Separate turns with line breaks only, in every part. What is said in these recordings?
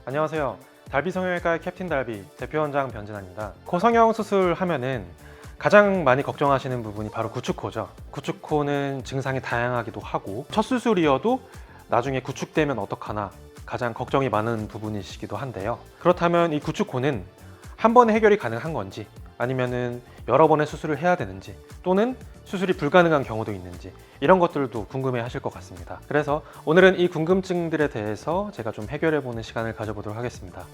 안녕하세요. 달비 성형외과의 캡틴 달비 대표원장 변진환입니다. 코 성형 수술하면은 가장 많이 걱정하시는 부분이 바로 구축코죠. 구축코는 증상이 다양하기도 하고 첫 수술이어도 나중에 구축되면 어떡하나 가장 걱정이 많은 부분이시기도 한데요. 그렇다면 이 구축코는 한 번에 해결이 가능한 건지 아니면은 여러 번의 수술을 해야 되는지 또는 수술이 불가능한 경우도 있는지 이런 것들도 궁금해 하실 것 같습니다. 그래서 오늘은 이 궁금증들에 대해서 제가 좀 해결해 보는 시간을 가져보도록 하겠습니다.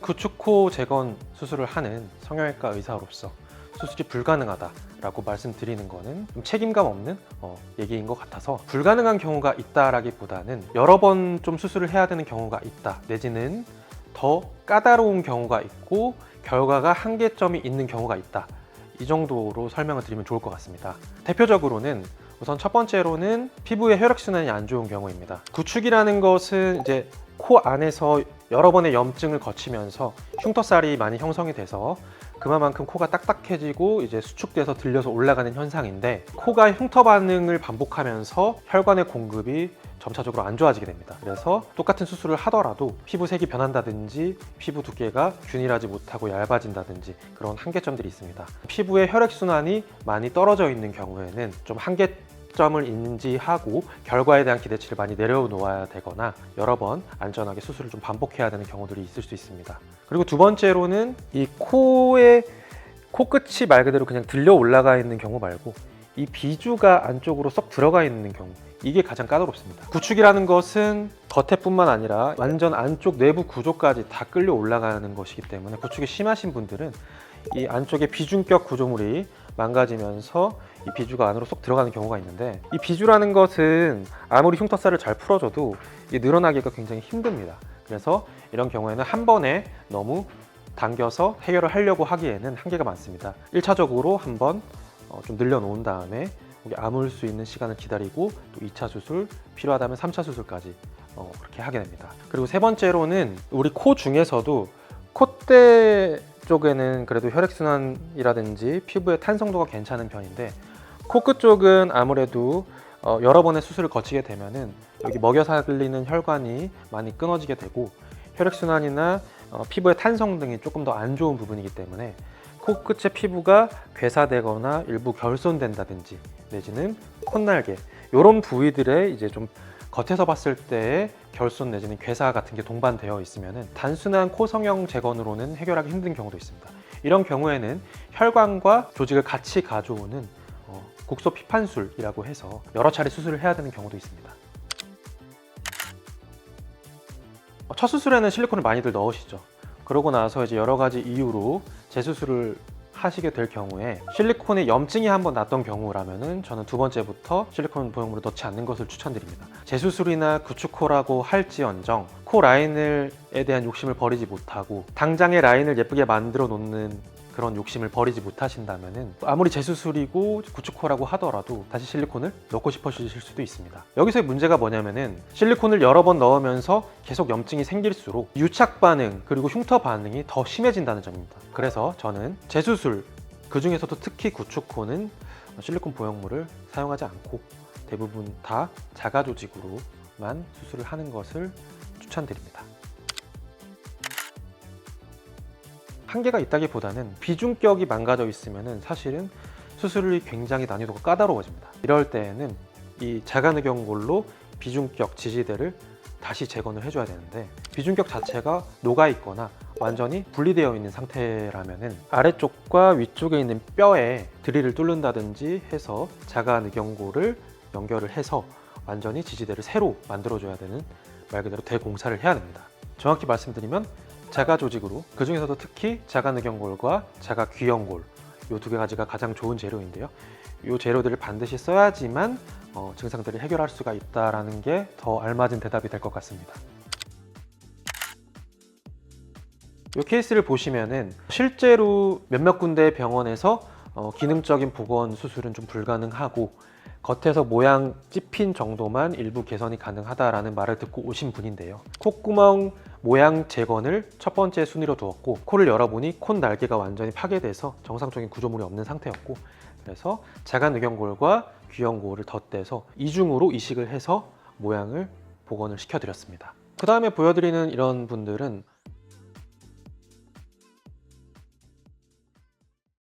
구축코 재건 수술을 하는 성형외과 의사로서 수술이 불가능하다라고 말씀드리는 거는 좀 책임감 없는 얘기인 것 같아서, 불가능한 경우가 있다라기보다는 여러 번 좀 수술을 해야 되는 경우가 있다, 내지는 더 까다로운 경우가 있고 결과가 한계점이 있는 경우가 있다, 이 정도로 설명을 드리면 좋을 것 같습니다. 대표적으로는 우선 첫 번째로는 피부의 혈액순환이 안 좋은 경우입니다. 구축이라는 것은 이제 코 안에서 여러 번의 염증을 거치면서 흉터살이 많이 형성이 돼서 그만큼 코가 딱딱해지고 이제 수축돼서 들려서 올라가는 현상인데, 코가 흉터 반응을 반복하면서 혈관의 공급이 점차적으로 안 좋아지게 됩니다. 그래서 똑같은 수술을 하더라도 피부 색이 변한다든지 피부 두께가 균일하지 못하고 얇아진다든지 그런 한계점들이 있습니다. 피부의 혈액순환이 많이 떨어져 있는 경우에는 좀 한계점을 인지하고 결과에 대한 기대치를 많이 내려놓아야 되거나 여러 번 안전하게 수술을 좀 반복해야 되는 경우들이 있을 수 있습니다. 그리고 두 번째로는 이 코의 코끝이 말 그대로 그냥 들려 올라가 있는 경우 말고 이 비주가 안쪽으로 쏙 들어가 있는 경우, 이게 가장 까다롭습니다. 구축이라는 것은 겉에뿐만 아니라 완전 안쪽 내부 구조까지 다 끌려 올라가는 것이기 때문에 구축이 심하신 분들은 이 안쪽에 비중격 구조물이 망가지면서 이 비주가 안으로 쏙 들어가는 경우가 있는데, 이 비주라는 것은 아무리 흉터살을 잘 풀어줘도 늘어나기가 굉장히 힘듭니다. 그래서 이런 경우에는 한 번에 너무 당겨서 해결을 하려고 하기에는 한계가 많습니다. 1차적으로 한번 좀 늘려놓은 다음에 아물 수 있는 시간을 기다리고 또 2차 수술, 필요하다면 3차 수술까지 그렇게 하게 됩니다. 그리고 세 번째로는 우리 코 중에서도 콧대 쪽에는 그래도 혈액순환이라든지 피부의 탄성도가 괜찮은 편인데, 코끝 쪽은 아무래도 여러 번의 수술을 거치게 되면은 여기 먹여 살리는 혈관이 많이 끊어지게 되고 혈액순환이나 피부의 탄성 등이 조금 더 안 좋은 부분이기 때문에 코끝의 피부가 괴사되거나 일부 결손된다든지 내지는 콧날개, 이런 부위들에 이제 좀 겉에서 봤을 때의 결손 내지는 괴사 같은 게 동반되어 있으면 단순한 코 성형 재건으로는 해결하기 힘든 경우도 있습니다. 이런 경우에는 혈관과 조직을 같이 가져오는 국소 피판술이라고 해서 여러 차례 수술을 해야 되는 경우도 있습니다. 첫 수술에는 실리콘을 많이들 넣으시죠. 그러고 나서 이제 여러 가지 이유로 재수술을 하시게 될 경우에 실리콘에 염증이 한번 났던 경우라면은 저는 두 번째부터 실리콘 보형물을 넣지 않는 것을 추천드립니다. 재수술이나 구축코라고 할지언정 코 라인에 대한 욕심을 버리지 못하고 당장의 라인을 예쁘게 만들어 놓는 그런 욕심을 버리지 못하신다면은 아무리 재수술이고 구축코라고 하더라도 다시 실리콘을 넣고 싶으실 수도 있습니다. 여기서의 문제가 뭐냐면은 실리콘을 여러 번 넣으면서 계속 염증이 생길수록 유착 반응 그리고 흉터 반응이 더 심해진다는 점입니다. 그래서 저는 재수술, 그 중에서도 특히 구축코는 실리콘 보형물을 사용하지 않고 대부분 다 자가 조직으로만 수술을 하는 것을 추천드립니다. 한계가 있다기보다는 비중격이 망가져 있으면 사실은 수술이 굉장히 난이도가 까다로워집니다. 이럴 때에는 이 자가늑연골로 비중격 지지대를 다시 재건을 해줘야 되는데, 비중격 자체가 녹아 있거나 완전히 분리되어 있는 상태라면 아래쪽과 위쪽에 있는 뼈에 드릴을 뚫는다든지 해서 자가늑연골을 연결을 해서 완전히 지지대를 새로 만들어줘야 되는, 말 그대로 대공사를 해야 됩니다. 정확히 말씀드리면 자가 조직으로, 그 중에서도 특히 자가늑연골과 자가귀연골, 이 두 가지가 가장 좋은 재료인데요. 이 재료들을 반드시 써야지만 증상들을 해결할 수가 있다는 게 더 알맞은 대답이 될 것 같습니다. 이 케이스를 보시면은 실제로 몇몇 군데 병원에서 기능적인 복원 수술은 좀 불가능하고 겉에서 모양 찝힌 정도만 일부 개선이 가능하다라는 말을 듣고 오신 분인데요. 콧구멍 모양 재건을 첫 번째 순위로 두었고, 코를 열어보니 콧 날개가 완전히 파괴돼서 정상적인 구조물이 없는 상태였고, 그래서 자가늑연골과 귀연골을 덧대서 이중으로 이식을 해서 모양을 복원을 시켜드렸습니다. 그 다음에 보여드리는 이런 분들은